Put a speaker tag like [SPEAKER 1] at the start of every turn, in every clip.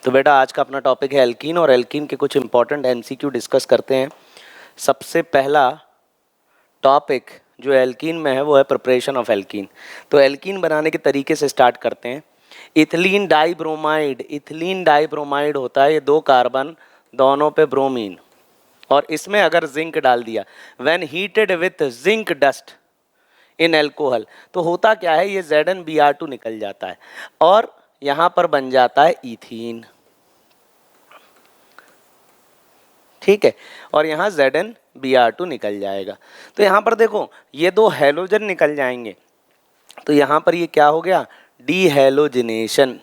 [SPEAKER 1] तो बेटा आज का अपना टॉपिक है एल्कीन, और एल्कीन के कुछ इंपॉर्टेंट एमसीक्यू डिस्कस करते हैं। सबसे पहला टॉपिक जो एल्कीन में है वो है प्रिपरेशन ऑफ एल्कीन। तो एल्कीन बनाने के तरीके से स्टार्ट करते हैं। इथिलीन डाइब्रोमाइड होता है, ये 2 कार्बन दोनों पे ब्रोमीन, और इसमें अगर जिंक डाल दिया, when heated with zinc dust in alcohol, तो होता क्या है, ये ZnBr2 निकल जाता है और यहाँ पर बन जाता है इथीन। ठीक है, और यहाँ ZnBr2 निकल जाएगा। तो यहाँ पर देखो ये 2 हैलोजन निकल जाएंगे, तो यहाँ पर ये क्या हो गया, डीहैलोजिनेशन।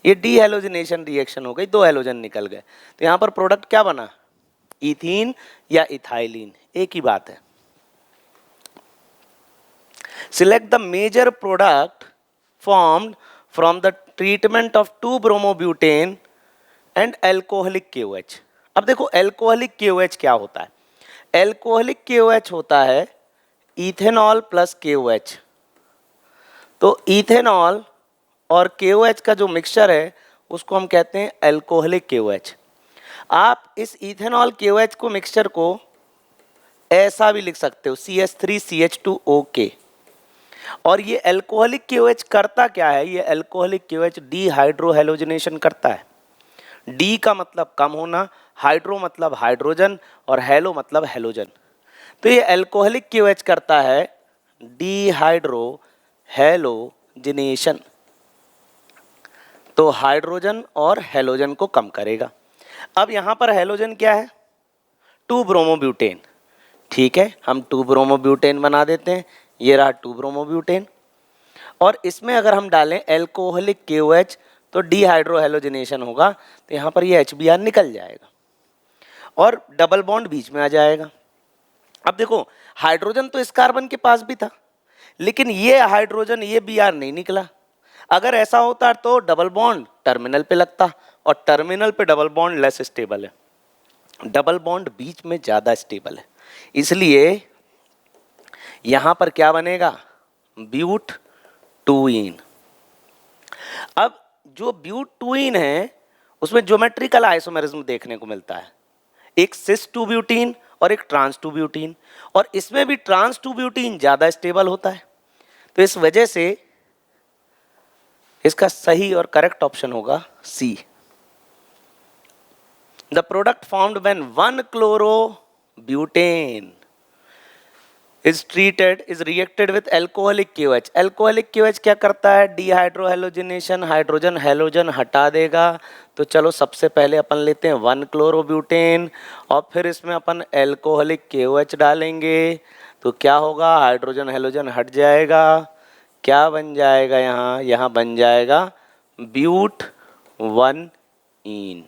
[SPEAKER 1] ये डीहैलोजिनेशन रिएक्शन हो गई, 2 हैलोजन निकल गए। तो यहाँ पर प्रोडक्ट क्या बना, इथीन या इथाइलिन, एक ही बात है। Select the major product formed from the treatment of 2-bromobutane and alcoholic KOH। अब देखो एल्कोहलिक KOH क्या होता है, एल्कोहलिक KOH होता है इथेनॉल प्लस KOH। तो इथेनॉल और KOH का जो मिक्सचर है उसको हम कहते हैं एल्कोहलिक KOH। आप इस इथेनॉल KOH को मिक्सचर को ऐसा भी लिख सकते हो, CH3CH2OK। और ये एल्कोहलिक KOH करता क्या है, ये एल्कोहलिक KOH डीहाइड्रोहेलोजिनेशन करता है। डी का मतलब कम होना, हाइड्रो मतलब हाइड्रोजन, और हेलो मतलब हेलोजन। तो ये एल्कोहलिक KOH करता है डीहाइड्रोहेलोजिनेशन, तो हाइड्रोजन और हेलोजन को कम करेगा। अब यहाँ पर हेलोजन क्या है, 2-bromobutane। ठीक है, हम 2-bromobutane बना देते हैं, ये रहा 2-bromobutane। और इसमें अगर हम डालें एल्कोहलिक KOH तो डीहाइड्रोहेलोजिनेशन होगा, तो यहाँ पर ये HBr निकल जाएगा और डबल बॉन्ड बीच में आ जाएगा। अब देखो हाइड्रोजन तो इस कार्बन के पास भी था, लेकिन ये हाइड्रोजन ये Br नहीं निकला। अगर ऐसा होता तो डबल बॉन्ड टर्मिनल पे लगता, और टर्मिनल पे डबल बॉन्ड लेस स्टेबल है, डबल बॉन्ड बीच में ज़्यादा स्टेबल है। इसलिए यहाँ पर क्या बनेगा, ब्यूट-टूइन। अब जो ब्यूट-टूइन है उसमें ज्योमेट्रिकल आइसोमेरिज्म देखने को मिलता है, एक सिस-2-ब्यूटीन और एक ट्रांस-2-ब्यूटीन, और इसमें भी ट्रांस-2-ब्यूटीन ज़्यादा स्टेबल होता है। तो इस वजह से इसका सही और करेक्ट ऑप्शन होगा C। The product formed when 1-chlorobutane is reacted with alcoholic KOH। alcoholic KOH क्या करता है, डीहाइड्रोहेलोजिनेशन, हाइड्रोजन हेलोजन हटा देगा। तो चलो सबसे पहले अपन लेते हैं 1-chlorobutane, और फिर इसमें अपन एल्कोहलिक KOH डालेंगे, तो क्या होगा, हाइड्रोजन हेलोजन हट जाएगा, क्या बन जाएगा, यहाँ बन जाएगा ब्यूट-1-इन।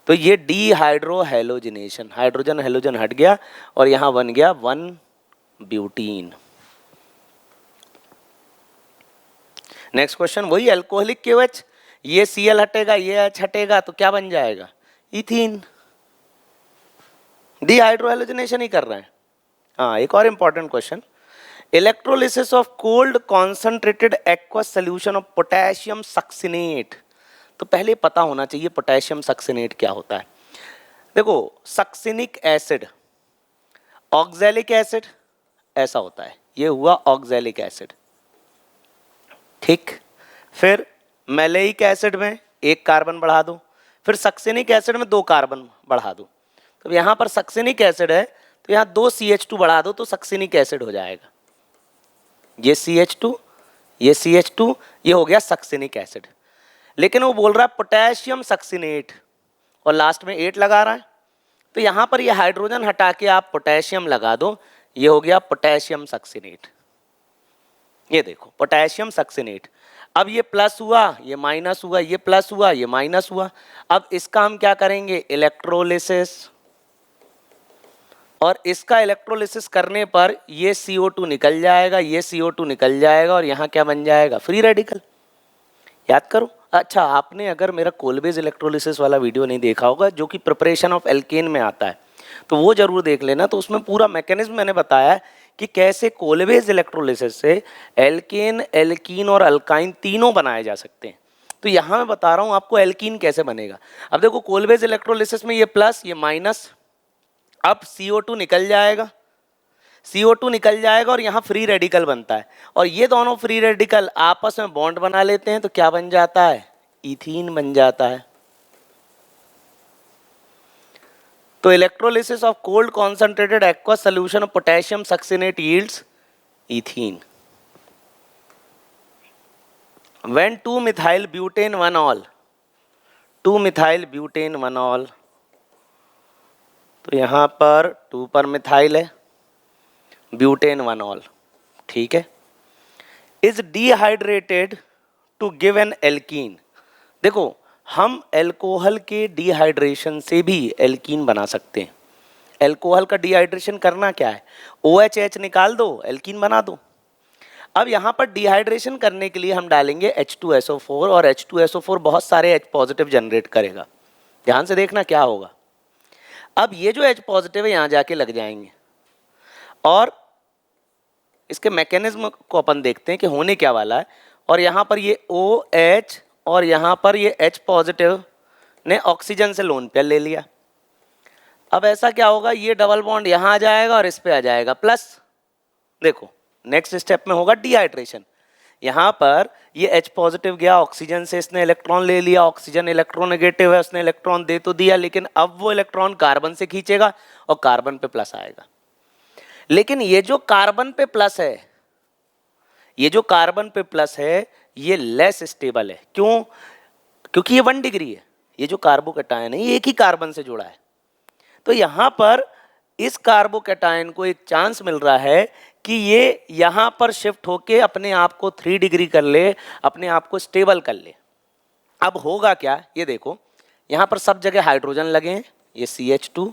[SPEAKER 1] तो ये डीहाइड्रोहेलोजिनेशन, हाइड्रोजन हेलोजन हट गया और यहाँ बन गया 1-ब्यूटीन। नेक्स्ट क्वेश्चन वही एल्कोहलिक KOH, ये Cl हटेगा, ये H हटेगा, तो क्या बन जाएगा, इथीन। डीहाइड्रोहेलोजिनेशन ही कर रहे हैं। हाँ, एक और important question, electrolysis of cold concentrated aqueous solution of potassium succinate. तो पहले पता होना चाहिए पोटेशियम सक्सिनेट क्या होता है। देखो सक्सिनिक एसिड, ऑक्सैलिक एसिड ऐसा होता है, ये हुआ ऑक्सैलिक एसिड। ठीक, फिर मैलेइक एसिड में 1 कार्बन बढ़ा दो, फिर सक्सिनिक एसिड में 2 कार्बन बढ़ा दो। तो यहाँ पर सक्सिनिक एसिड है तो यहाँ 2 CH2 बढ़ा दो तो सक्सिनिक एसिड हो जाएगा। ये CH2, ये CH2, ये हो गया सक्सिनिक एसिड। लेकिन वो बोल रहा है पोटेशियम सक्सिनेट और लास्ट में 8 लगा रहा है, तो यहाँ पर ये हाइड्रोजन हटा के आप पोटेशियम लगा दो, ये हो गया पोटेशियम सक्सिनेट। ये देखो पोटेशियम सक्सिनेट। अब ये प्लस हुआ, ये माइनस हुआ, ये प्लस हुआ, ये माइनस हुआ। अब इसका हम क्या करेंगे, इलेक्ट्रोलिसिस, और इसका इलेक्ट्रोलिसिस करने पर ये CO2 निकल जाएगा, ये CO2 निकल जाएगा, और यहाँ क्या बन जाएगा, फ्री रेडिकल। याद करो। अच्छा, आपने अगर मेरा कोलबेज इलेक्ट्रोलिसिस वाला वीडियो नहीं देखा होगा जो कि प्रिपरेशन ऑफ एल्केन में आता है, तो वो जरूर देख लेना। तो उसमें पूरा मैकेनिज्म मैंने बताया है कि कैसे कोलबेज इलेक्ट्रोलिसिस से एल्केन, एल्कीन और अल्काइन तीनों बनाए जा सकते हैं। तो यहाँ मैं बता रहा हूँ आपको एल्कीन कैसे बनेगा। अब देखो कोलवेज इलेक्ट्रोलिसिस में ये प्लस ये माइनस, अब CO2 निकल जाएगा, CO2 निकल जाएगा और यहाँ फ्री रेडिकल बनता है, और ये दोनों फ्री रेडिकल आपस में बॉन्ड बना लेते हैं, तो क्या बन जाता है, इथीन बन जाता है। तो electrolysis of cold concentrated aqueous solution of potassium succinate yields ethene. When 2-methyl butane 1-ol, 2-methyl butane 1-ol, तो यहाँ पर 2 पर मिथाइल है, ब्यूटेन 1-ol, ठीक है, is dehydrated to give an alkene. देखो हम एल्कोहल के डिहाइड्रेशन से भी एल्कीन बना सकते हैं। एल्कोहल का डिहाइड्रेशन करना क्या है, OH निकाल दो, एल्कीन बना दो। अब यहाँ पर डिहाइड्रेशन करने के लिए हम डालेंगे H2SO4, और H2SO4 बहुत सारे H पॉजिटिव जनरेट करेगा। ध्यान से देखना क्या होगा। अब ये जो H पॉजिटिव है यहाँ जाके लग जाएंगे, और इसके मैकेनिज्म को अपन देखते हैं कि होने क्या वाला है। और यहाँ पर ये OH और यहाँ पर ये H पॉजिटिव ने ऑक्सीजन से लोन पेयर ले लिया। अब ऐसा क्या होगा, ये डबल बॉन्ड यहाँ आ जाएगा और इस पे आ जाएगा प्लस। देखो नेक्स्ट स्टेप में होगा डिहाइड्रेशन। यहाँ पर ये H पॉजिटिव गया ऑक्सीजन से, इसने इलेक्ट्रॉन ले लिया, ऑक्सीजन इलेक्ट्रोनेगेटिव है, उसने इलेक्ट्रॉन दे तो दिया, लेकिन अब वो इलेक्ट्रॉन कार्बन से खींचेगा और कार्बन पे प्लस आएगा। लेकिन ये जो कार्बन पे प्लस है, ये जो कार्बन पे प्लस है, ये लेस स्टेबल है। क्यों? क्योंकि ये 1 डिग्री है। ये जो कार्बोकैटायन है ये एक ही कार्बन से जुड़ा है, तो यहाँ पर इस कार्बोकैटायन को एक चांस मिल रहा है कि ये यहाँ पर शिफ्ट होके अपने आप को 3 डिग्री कर ले, अपने आप को स्टेबल कर ले। अब होगा क्या, ये देखो यहाँ पर सब जगह हाइड्रोजन लगे हैं, ये CH2।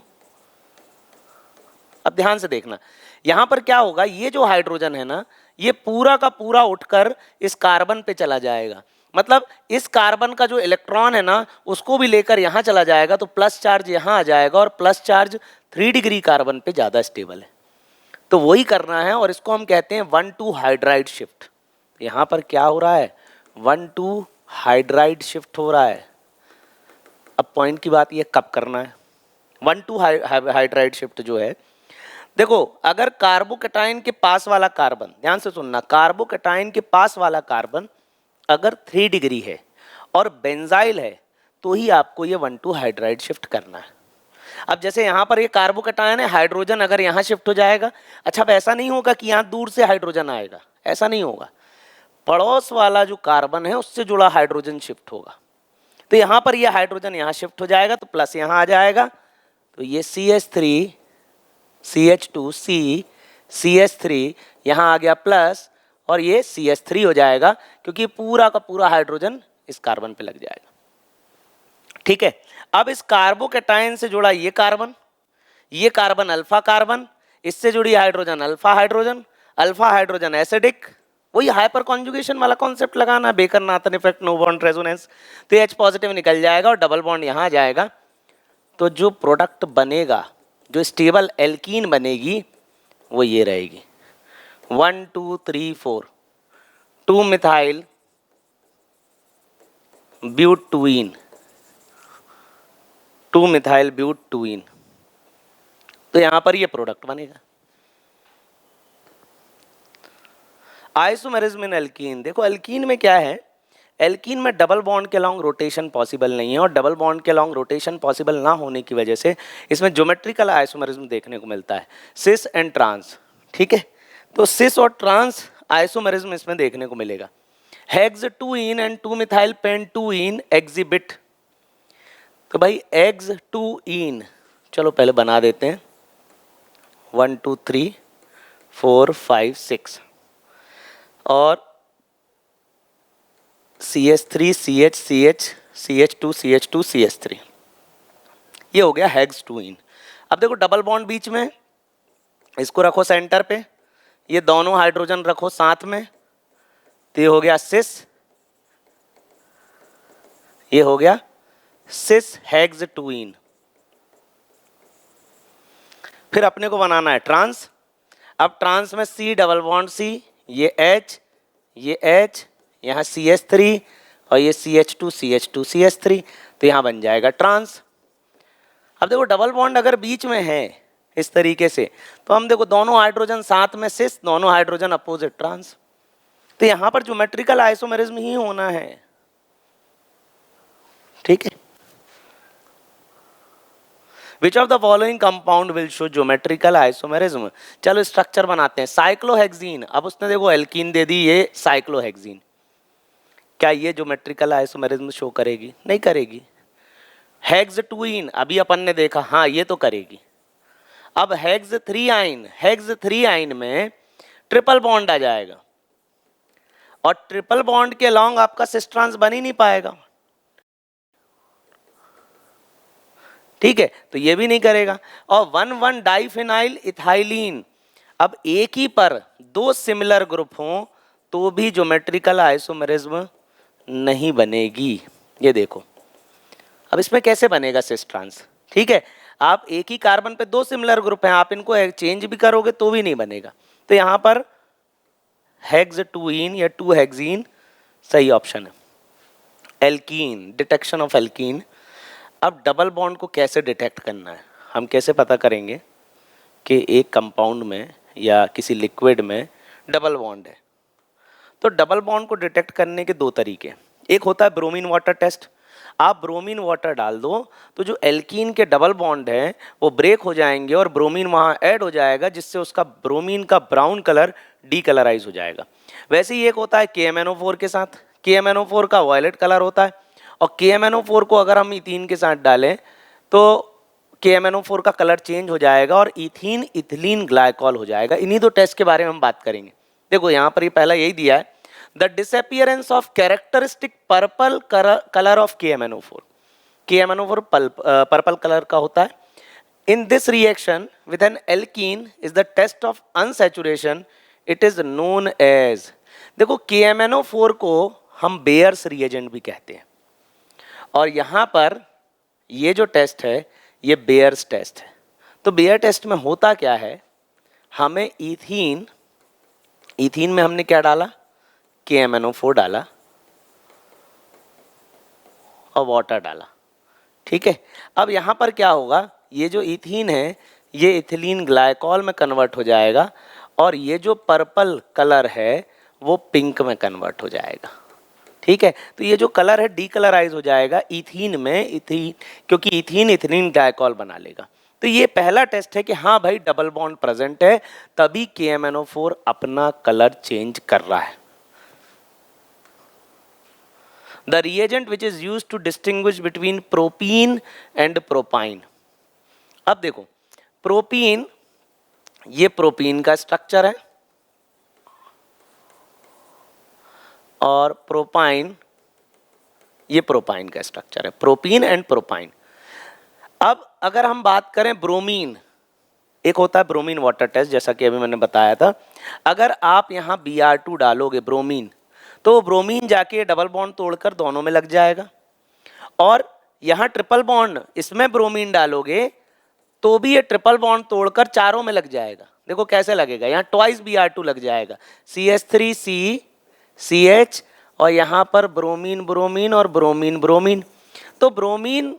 [SPEAKER 1] अब ध्यान से देखना यहाँ पर क्या होगा, ये जो हाइड्रोजन है ना, ये पूरा का पूरा उठकर इस कार्बन पे चला जाएगा। मतलब इस कार्बन का जो इलेक्ट्रॉन है ना, उसको भी लेकर यहाँ चला जाएगा, तो प्लस चार्ज यहाँ आ जाएगा, और प्लस चार्ज 3 डिग्री कार्बन पे ज़्यादा स्टेबल है। तो वही करना है, और इसको हम कहते हैं 1-2 हाइड्राइड शिफ्ट। यहाँ पर क्या हो रहा है, 1-2 हाइड्राइड शिफ्ट हो रहा है। अब पॉइंट की बात ये कब करना है, 1-2 हाइड्राइड शिफ्ट जो है, देखो अगर कार्बोकैटायन के पास वाला कार्बन, ध्यान से सुनना, कार्बोकैटायन के पास वाला कार्बन अगर 3 डिग्री है और बेंजाइल है, तो ही आपको ये 1-2 हाइड्राइड शिफ्ट करना है। अब जैसे यहाँ पर ये कार्बोकैटायन है, हाइड्रोजन अगर यहाँ शिफ्ट हो जाएगा, अच्छा अब ऐसा नहीं होगा कि यहाँ दूर से हाइड्रोजन आएगा, ऐसा नहीं होगा, पड़ोस वाला जो कार्बन है उससे जुड़ा हाइड्रोजन शिफ्ट होगा। तो यहाँ पर ये हाइड्रोजन यहाँ शिफ्ट हो जाएगा, तो प्लस यहाँ आ जाएगा, तो ये CH3 CH2 CH3 यहाँ आ गया प्लस, और ये CH3 हो जाएगा, क्योंकि पूरा का पूरा हाइड्रोजन इस कार्बन पे लग जाएगा। ठीक है, अब इस कार्बोकैटायन से जुड़ा ये कार्बन अल्फा कार्बन, इससे जुड़ी हाइड्रोजन अल्फा हाइड्रोजन एसिडिक, वही हाइपर कॉन्जुगेशन वाला कॉन्सेप्ट लगाना, Baker Nathan effect, no bond resonance. तो H पॉजिटिव निकल जाएगा और डबल बॉन्ड यहाँ आ जाएगा, तो जो प्रोडक्ट बनेगा, जो स्टेबल एल्कीन बनेगी, वो ये रहेगी 1 2 3 4 2 मिथाइल ब्यूटुइन, 2 मिथाइल ब्यूटुइन। तो यहां पर ये प्रोडक्ट बनेगा। आइसोमेरिज्म इन एल्कीन, देखो एल्कीन में क्या है, एल्कीन में डबल बॉन्ड के लॉन्ग रोटेशन पॉसिबल नहीं है, और डबल बॉन्ड के लॉन्ग रोटेशन पॉसिबल ना होने की वजह से इसमें ज्योमेट्रिकल आइसोमेरिज्म देखने को मिलता है, सिस एंड ट्रांस। ठीक है, तो सिस और ट्रांस आइसोमेरिज्म इसमें देखने को मिलेगा। हेक्स 2इन एंड 2 मिथाइल पेंटुइन एग्जिबिट, तो भाई एग्स 2इन, चलो पहले बना देते हैं, 1 2 3 4 5 6, और CH3 CH CH CH2 CH2 CH3, ये हो गया हेक्स 2इन। अब देखो डबल बॉन्ड बीच में, इसको रखो सेंटर पे, ये दोनों हाइड्रोजन रखो साथ में, तो ये हो गया सिस, ये हो गया सिस हेक्स 2इन। फिर अपने को बनाना है ट्रांस। अब ट्रांस में C डबल बॉन्ड C, ये H, यहाँ CH3, और ये CH2 CH2 CH3, तो यहाँ बन जाएगा ट्रांस। अब देखो डबल बॉन्ड अगर बीच में है इस तरीके से, तो हम देखो दोनों हाइड्रोजन साथ में सिस, दोनों हाइड्रोजन अपोजिट ट्रांस, तो यहाँ पर ज्योमेट्रिकल आइसोमेरिज्म ही होना है। ठीक है, which of the following compound will show geometrical isomerism. चलो स्ट्रक्चर बनाते हैं। साइक्लोहेक्सीन, अब उसने देखो एल्कीन दे दी, ये साइक्लोहेक्सीन, क्या ये ज्योमेट्रिकल आइसोमेरिज्म शो करेगी? नहीं करेगी। हेक्स टूइन, अभी अपन ने देखा, हाँ ये तो करेगी। अब हेक्स थ्री आइन में ट्रिपल बॉन्ड आ जाएगा, और ट्रिपल बॉन्ड के लॉन्ग आपका सिस ट्रांस बन ही नहीं पाएगा। ठीक है, तो ये भी नहीं करेगा। और 1,1 डाइफिनाइल इथाइलिन, अब एक ही पर दो सिमिलर ग्रुप हों तो भी ज्योमेट्रिकल आइसोमेरिज्म नहीं बनेगी। ये देखो, अब इसमें कैसे बनेगा सिस ट्रांस? ठीक है, आप एक ही कार्बन पे दो सिमिलर ग्रुप हैं, आप इनको चेंज भी करोगे तो भी नहीं बनेगा। तो यहां पर हेक्स टूइन या 2 हेक्सीन सही ऑप्शन है। Alkene, detection of alkene. अब डबल बॉन्ड को कैसे डिटेक्ट करना है, हम कैसे पता करेंगे कि एक कंपाउंड में या किसी लिक्विड में डबल बॉन्ड है? तो डबल बॉन्ड को डिटेक्ट करने के दो तरीके। एक होता है ब्रोमीन वाटर टेस्ट। आप ब्रोमीन वाटर डाल दो तो जो एल्कीन के डबल बॉन्ड है वो ब्रेक हो जाएंगे और ब्रोमीन वहाँ ऐड हो जाएगा, जिससे उसका ब्रोमीन का ब्राउन कलर डीकलराइज हो जाएगा। वैसे ही एक होता है KMnO4 के साथ। KMnO4 का वायलेट कलर होता है, और KMnO4 को अगर हम इथीन के साथ डालें तो KMnO4 का कलर चेंज हो जाएगा और इथीन इथिलीन ग्लाइकॉल हो जाएगा। इन्हीं दो टेस्ट के बारे में हम बात करेंगे। देखो यहाँ पर ये पहला यही दिया है, the disappearance of characteristic purple colour of KMnO4। KMnO4 purple colour का होता है। In this reaction with an alkene is the test of unsaturation, it is known as. देखो KMnO4 को हम बेयर्स रिएजेंट भी कहते हैं, और यहाँ पर ये जो टेस्ट है ये बेयर्स टेस्ट है। तो बेयर टेस्ट में होता क्या है, हमें इथीन में हमने क्या डाला, KMnO4 डाला और वाटर डाला। ठीक है, अब यहाँ पर क्या होगा, ये जो इथीन है ये इथिलीन ग्लाइकॉल में कन्वर्ट हो जाएगा, और ये जो पर्पल कलर है वो पिंक में कन्वर्ट हो जाएगा। ठीक है, तो ये जो कलर है डीकलराइज हो जाएगा इथीन में, क्योंकि इथीन इथिलीन ग्लाइकॉल बना लेगा। तो ये पहला टेस्ट है कि हाँ भाई डबल बॉन्ड प्रेजेंट है, तभी KMnO4 अपना कलर चेंज कर रहा है। The reagent which is used to distinguish between propene and propyne। अब देखो प्रोपीन, ये प्रोपीन का स्ट्रक्चर है, और प्रोपाइन ये प्रोपाइन का स्ट्रक्चर है, प्रोपीन एंड प्रोपाइन। अब अगर हम बात करें ब्रोमीन, एक होता है ब्रोमीन वाटर टेस्ट, जैसा कि अभी मैंने बताया था। अगर आप यहाँ Br2 डालोगे ब्रोमीन, तो ब्रोमीन जाके डबल बॉन्ड तोड़कर दोनों में लग जाएगा, और यहाँ ट्रिपल बॉन्ड इसमें ब्रोमीन डालोगे तो भी ये ट्रिपल बॉन्ड तोड़कर चारों में लग जाएगा। देखो कैसे लगेगा, यहाँ ट्वाइस Br2 लग जाएगा, CH3C CH, और यहाँ पर ब्रोमीन ब्रोमीन और ब्रोमीन ब्रोमीन। तो ब्रोमीन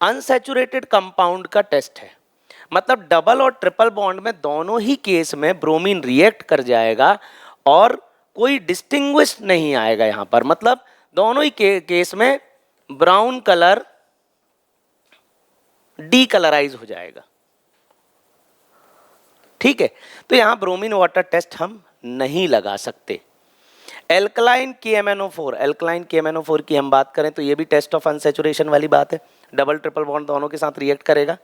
[SPEAKER 1] अनसैचुरेटेड कंपाउंड का टेस्ट है, मतलब डबल और ट्रिपल बॉन्ड में दोनों ही केस में ब्रोमीन रिएक्ट कर जाएगा और कोई डिस्टिंग्विश नहीं आएगा यहाँ पर, मतलब दोनों ही केस में ब्राउन कलर डीकलराइज हो जाएगा। ठीक है, तो यहाँ ब्रोमीन वाटर टेस्ट हम नहीं लगा सकते। एल्कलाइन KMnO4 की हम बात करें तो ये भी टेस्ट ऑफ अनसैचुरेशन वाली बात है, डबल ट्रिपल बॉन्ड दोनों के साथ रिएक्ट करेगा।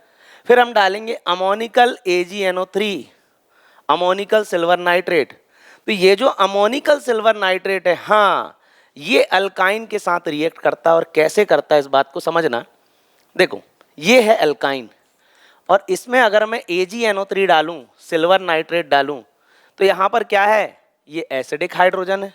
[SPEAKER 1] फिर हम डालेंगे ammoniacal AgNO3, ammoniacal silver nitrate. तो ये जो अमोनिकल सिल्वर नाइट्रेट है, हाँ ये अल्काइन के साथ रिएक्ट करता है, और कैसे करता है इस बात को समझना। देखो ये है अल्काइन, और इसमें अगर मैं AgNO3 डालूं, सिल्वर नाइट्रेट डालूं, तो यहाँ पर क्या है, ये एसिडिक हाइड्रोजन है,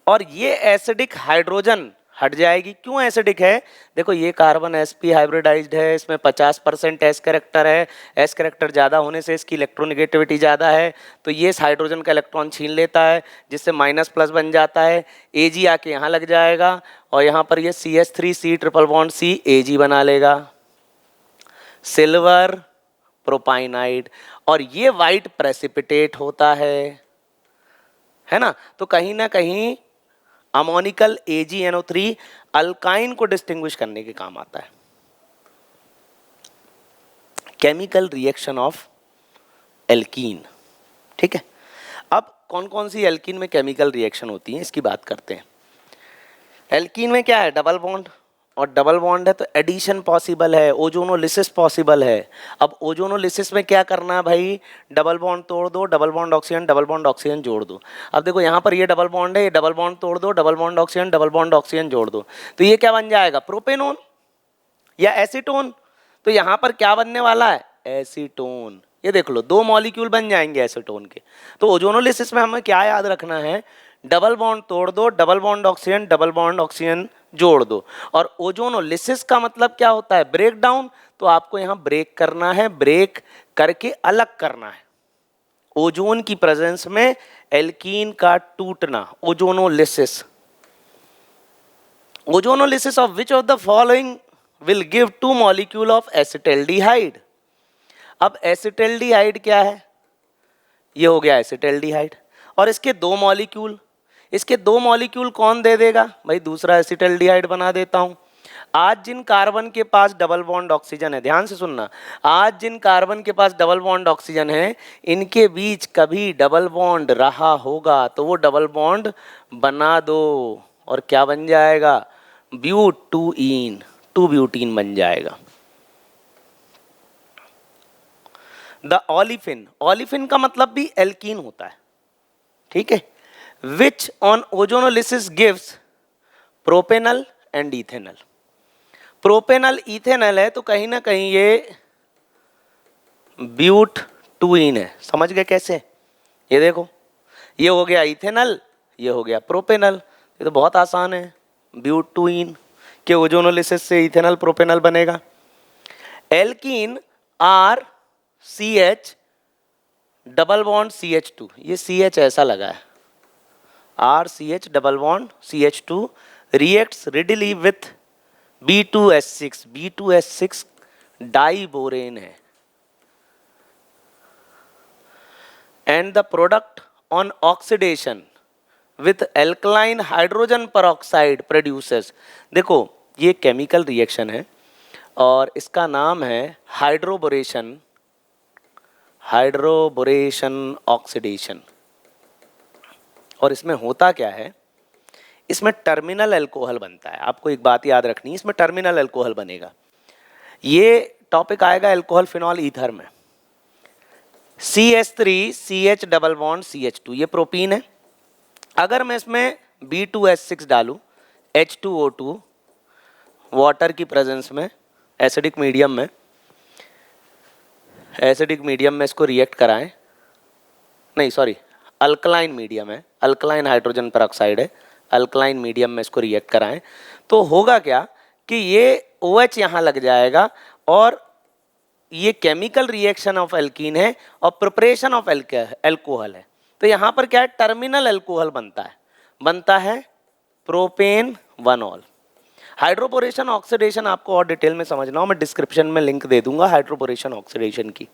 [SPEAKER 1] और ये एसिडिक हाइड्रोजन हट जाएगी। क्यों एसिडिक है? देखो ये कार्बन sp हाइब्रिडाइज्ड है, इसमें 50% एस कैरेक्टर है, एस कैरेक्टर ज़्यादा होने से इसकी इलेक्ट्रोनेगेटिविटी ज़्यादा है, तो ये इस हाइड्रोजन का इलेक्ट्रॉन छीन लेता है जिससे माइनस प्लस बन जाता है, Ag आके यहाँ लग जाएगा और यहाँ पर ये CH3C triple bond C Ag बना लेगा, सिल्वर प्रोपाइनाइड, और ये वाइट प्रेसिपिटेट होता है ना। तो कहीं ना कहीं अमोनिकल AgNO3 अल्काइन को डिस्टिंग्विश करने के काम आता है। केमिकल रिएक्शन ऑफ एल्कीन, ठीक है। अब कौन कौन सी एल्कीन में केमिकल रिएक्शन होती है इसकी बात करते हैं। एल्कीन में क्या है? डबल बॉन्ड, और डबल बॉन्ड है तो एडिशन पॉसिबल है, ओजोनोलिसिस पॉसिबल है। अब ओजोनोलिसिस में क्या करना है भाई? डबल बॉन्ड तोड़ दो, डबल बॉन्ड ऑक्सीजन जोड़ दो। अब देखो यहाँ पर ये डबल बॉन्ड है, ये डबल बॉन्ड तोड़ दो, डबल बॉन्ड ऑक्सीजन जोड़ दो, तो ये क्या बन जाएगा? प्रोपेनोन या एसीटोन। तो यहाँ पर क्या बनने वाला है? एसीटोन। ये देख लो, दो मॉलिक्यूल बन जाएंगे एसीटोन के। तो ओजोनोलिसिस में हमें क्या याद रखना है? डबल बॉन्ड तोड़ दो, डबल बॉन्ड ऑक्सीजन जोड़ दो। और ओजोनोलिसिस का मतलब क्या होता है? Break down. तो आपको यहाँ ब्रेक करना है, ब्रेक करके अलग करना है। ओजोन की प्रेजेंस में एल्कीन का टूटना, ozonolysis. Ozonolysis of which of the following will give two molecule of acetaldehyde. अब एसिटल्डिहाइड क्या है? ये हो गया एसिटल्डिहाइड, और इसके दो मॉलिक्यूल, इसके दो मॉलिक्यूल कौन दे देगा भाई? दूसरा एसिटल्डिहाइड बना देता हूं। आज जिन कार्बन के पास डबल बॉन्ड ऑक्सीजन है, ध्यान से सुनना, आज जिन कार्बन के पास डबल बॉन्ड ऑक्सीजन है, इनके बीच कभी डबल बॉन्ड रहा होगा तो वो डबल बॉन्ड बना दो, और क्या बन जाएगा? ब्यूटूइन, 2 ब्यूटीन बन जाएगा। द ओलिफिन, ओलिफिन का मतलब भी एल्कीन होता है, ठीक है। Which on ozonolysis gives propanal and ethanal. Propanal ethanal है तो कहीं ना कहीं ये ब्यूटूइन है। समझ गए कैसे? ये देखो, ये हो गया इथेनल, ये हो गया प्रोपेनल। ये तो बहुत आसान है, ब्यूटूइन के ओजोनोलिसिस से इथेनल प्रोपेनल बनेगा। Alkene R CH double bond CH2, ये CH ऐसा लगा है, RCH double bond CH2 reacts readily with B2S6, B2S6 diborane है, and the product on oxidation with alkaline hydrogen peroxide produces. देखो ये केमिकल रिएक्शन है और इसका नाम है हाइड्रोबोरेशन, हाइड्रोबोरेशन ऑक्सीडेशन। और इसमें होता क्या है? इसमें टर्मिनल अल्कोहल बनता है। आपको एक बात याद रखनी है, इसमें टर्मिनल अल्कोहल बनेगा। ये टॉपिक आएगा अल्कोहल फिनॉल ईथर में। CH3CH डबल बॉन्ड CH2, ये प्रोपीन है। अगर मैं इसमें B2S6 डालूं, H2O2 वाटर की प्रेजेंस में, एसिडिक मीडियम में, एसिडिक मीडियम में इसको रिएक्ट कराएं, नहीं सॉरी अल्कलाइन मीडियम है, अल्कलाइन हाइड्रोजन परऑक्साइड है, अल्कलाइन मीडियम में इसको रिएक्ट कराएं, तो होगा क्या कि ये OH यहाँ लग जाएगा और ये केमिकल रिएक्शन ऑफ एल्कीन है और प्रिपरेशन ऑफ एल्कोहल है। तो यहाँ पर क्या है? टर्मिनल अल्कोहल बनता है प्रोपेन 1ऑल। हाइड्रोपोरेशन ऑक्सीडेशन आपको और डिटेल में समझना हो, मैं डिस्क्रिप्शन में लिंक दे दूंगा हाइड्रोपोरेशन ऑक्सीडेशन की।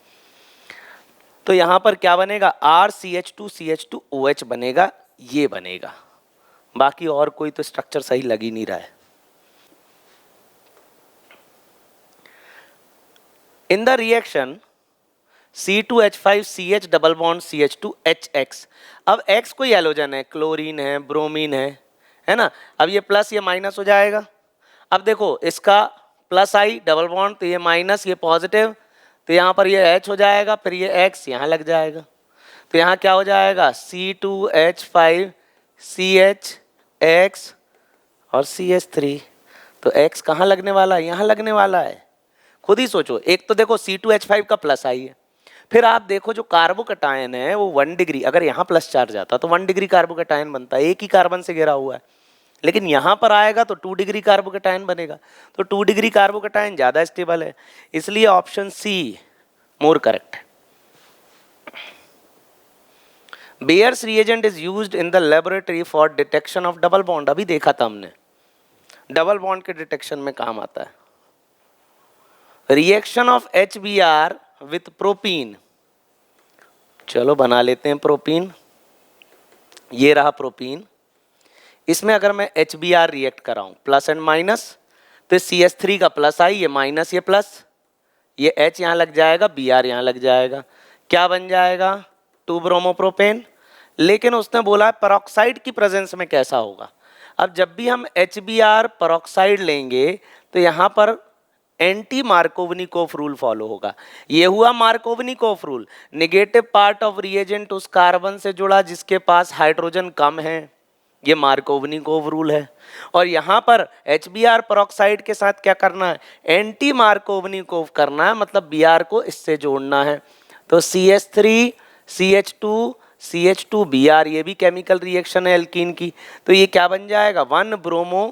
[SPEAKER 1] तो यहाँ पर क्या बनेगा? RCH2CH2OH बनेगा, ये बनेगा। बाकी और कोई तो स्ट्रक्चर सही लग ही नहीं रहा है। In the reaction C2H5CH double bond CH2HX। अब X कोई हैलोजन है, क्लोरीन है, ब्रोमीन है ना। अब ये प्लस ये माइनस हो जाएगा। अब देखो इसका प्लस आई डबल बॉन्ड, तो ये माइनस, ये पॉजिटिव, तो यहाँ पर ये H हो जाएगा, फिर ये X यहाँ लग जाएगा। तो यहाँ क्या हो जाएगा? C2H5CHX और CH3। तो X कहाँ लगने वाला है? यहाँ लगने वाला है। खुद ही सोचो, एक तो देखो C2H5 का प्लस आई है, फिर आप देखो जो कार्बोकटायन है वो 1 डिग्री, अगर यहाँ प्लस चार्ज आता तो 1 डिग्री कार्बोकटायन बनता है, एक ही कार्बन से घिरा हुआ है। लेकिन यहाँ पर आएगा तो 2 डिग्री कार्बोकेटायन बनेगा, तो 2 डिग्री कार्बोकेटायन ज़्यादा स्टेबल है, इसलिए ऑप्शन सी मोर करेक्ट है। Bears reagent is used in the laboratory for detection of double bond, अभी देखा था हमने, डबल बॉन्ड के डिटेक्शन में काम आता है। Reaction of HBr with propene, चलो बना लेते हैं प्रोपीन, ये रहा प्रोपीन, इसमें अगर मैं HBr रिएक्ट कराऊं प्लस एंड माइनस, तो CH3 का प्लस आई, ये माइनस, ये प्लस, ये H यहाँ लग जाएगा, Br यहाँ लग जाएगा, क्या बन जाएगा 2 ब्रोमोप्रोपेन। लेकिन उसने बोला पेरोक्साइड की प्रेजेंस में कैसा होगा। अब जब भी हम HBr पेरोक्साइड लेंगे तो यहाँ पर एंटी मार्कोवनिकोफ रूल फॉलो होगा। ये हुआ Markovnikov rule, negative part of reagent उस कार्बन से जुड़ा जिसके पास हाइड्रोजन कम है, ये मार्कोवनिकोफ रूल है। और यहाँ पर HBr पेरोक्साइड के साथ क्या करना है, एंटी मार्कोवनिकोफ करना है, मतलब Br को इससे जोड़ना है। तो CH3 CH2 CH2 Br, ये भी केमिकल रिएक्शन है एल्कीन की, तो ये क्या बन जाएगा 1 ब्रोमो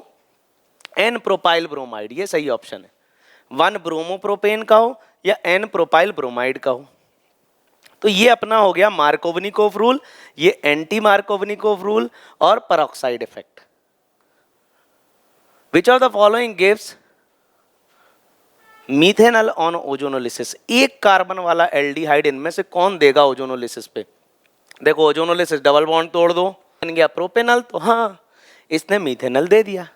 [SPEAKER 1] N प्रोपाइल ब्रोमाइड, ये सही ऑप्शन है। 1 ब्रोमोप्रोपेन का हो या N प्रोपाइल ब्रोमाइड का हो। तो ये अपना हो गया मार्कोवनिकोफ रूल, ये एंटी मार्कोवनिकोफ रूल और peroxide effect. Which of the following gives methanol on ozonolysis, एक कार्बन वाला एल्डिहाइड इनमें से कौन देगा ओजोनोलिसिस पे। देखो ओजोनोलिसिस डबल बॉन्ड तोड़ दो, बन गया प्रोपेनॉल, तो हाँ इसने मीथेनॉल दे दिया।